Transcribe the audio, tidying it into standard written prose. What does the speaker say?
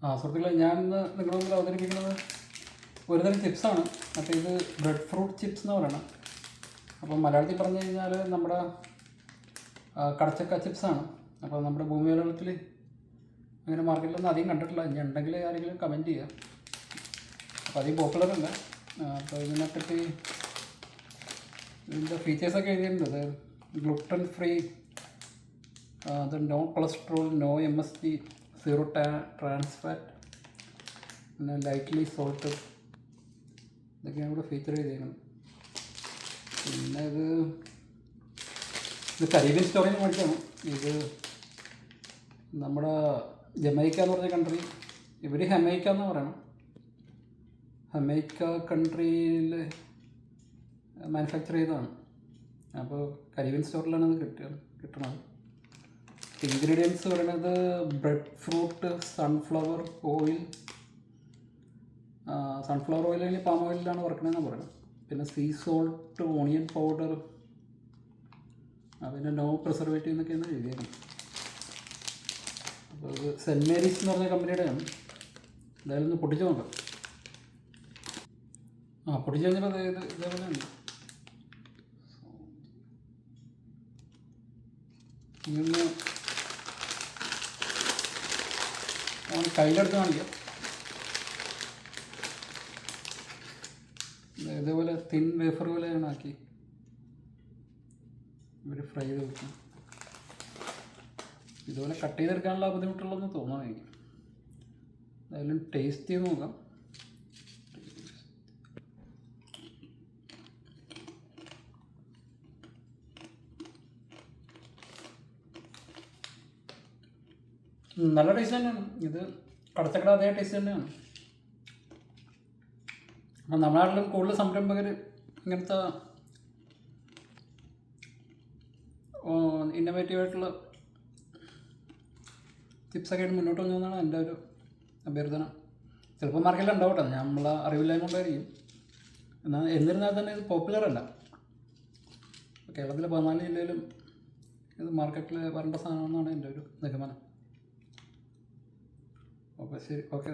സുഹൃത്തുക്കളെ, ഞാൻ ഇന്ന് നിങ്ങളുടെ മുമ്പിൽ അവതരിപ്പിക്കുന്നത് ഒരുതരം ചിപ്സാണ്. അപ്പോൾ ഇത് ബ്രെഡ് ഫ്രൂട്ട് ചിപ്സ് എന്ന് പറയണം. അപ്പം മലയാളത്തിൽ പറഞ്ഞു കഴിഞ്ഞാൽ നമ്മുടെ കടച്ചക്ക ചിപ്സാണ്. അപ്പോൾ നമ്മുടെ ഭൂമി മലയാളത്തിൽ അങ്ങനെ മാർക്കറ്റിലൊന്നും അധികം കണ്ടിട്ടില്ല. ഇനി ഉണ്ടെങ്കിൽ ആരെങ്കിലും കമൻറ്റ് ചെയ്യുക. അപ്പോൾ അധികം പോപ്പുലറല്ല. അപ്പോൾ ഇതിനെപ്പറ്റി ഇതിൻ്റെ ഫീച്ചേഴ്സൊക്കെ എഴുതിയിട്ടുണ്ട്. അത് ഗ്ലൂട്ടൻ ഫ്രീ, അത് no cholesterol, no MSG, zero trans fat, പിന്നെ ലൈറ്റ്ലി സോൾട്ട്, ഇതൊക്കെയാണ് ഇവിടെ ഫീച്ചർ ചെയ്തേക്കുന്നത്. പിന്നെ ഇത് കരീബിയൻ സ്റ്റോറിൽ നിന്ന് മേടിച്ചാണ്. ഇത് നമ്മുടെ ജമൈക്ക എന്ന് പറഞ്ഞ കൺട്രി, ഇവർ ഹമൈക്ക എന്ന് പറയണം. ഹമൈക്ക കൺട്രിയിൽ മാനുഫാക്ചർ ചെയ്തതാണ്. അപ്പോൾ കരീബിയൻ സ്റ്റോറിലാണ് ഇത് കിട്ടണത്. ഇൻഗ്രീഡിയൻസ് പറയുന്നത് bread fruit, sunflower oil, sunflower oil അല്ലെങ്കിൽ പാം ഓയിലാണ് വറുക്കണമെന്നാണ് പറയുന്നത്. പിന്നെ സീ സോൾട്ട്, ഓണിയൻ പൗഡർ, പിന്നെ നോ പ്രിസർവേറ്റീവ് എന്നൊക്കെയാണ് എഴുതിയത്. അപ്പോൾ ഇത് സെൻറ്റ് മേരീസ് എന്ന് പറഞ്ഞ കമ്പനിയുടെയാണ്. എന്തായാലും ഒന്ന് പൊട്ടിച്ച് നോക്കാം. പൊട്ടിച്ച് കഴിഞ്ഞപ്പോൾ ഇതേപോലെ ഉണ്ട്. ഇങ്ങനെ കയ്യിലെടുത്ത് കാണിക്കാം. ഇതേപോലെ തിൻ വേഫർ പോലെയാണ് ആക്കി ഇവർ ഫ്രൈ ചെയ്ത് വെക്കും. ഇതുപോലെ കട്ട് ചെയ്തെടുക്കാനുള്ള ബുദ്ധിമുട്ടുള്ളതെന്ന് തോന്നുന്നു എനിക്ക്. എന്തായാലും ടേസ്റ്റ് ചെയ്ത് നോക്കാം. നല്ല ടേസ്റ്റ് തന്നെയാണ്. ഇത് കടച്ചക്കട അതേ ടേസ്റ്റ് തന്നെയാണ്. അപ്പം നമ്മുടെ നാട്ടിലും കൂടുതൽ സംരംഭകർ ഇങ്ങനത്തെ ഇന്നോവേറ്റീവായിട്ടുള്ള ചിപ്സൊക്കെ ആയിട്ട് മുന്നോട്ട് വന്നതെന്നാണ് എൻ്റെ ഒരു അഭ്യർത്ഥന. ചിലപ്പോൾ മാർക്കറ്റിൽ ഉണ്ടാവട്ടെ, നമ്മളെ അറിവില്ലായ്മ കൊണ്ടായിരിക്കും. എന്നാൽ എന്നിരുന്നാൽ തന്നെ ഇത് പോപ്പുലർ അല്ല. കേരളത്തിലെ 14 ജില്ലയിലും ഇത് മാർക്കറ്റിൽ വരേണ്ട സാധനമെന്നാണ് എൻ്റെ ഒരു നിഗമനം. ഓക്കെ, ശരി, ഓക്കെ.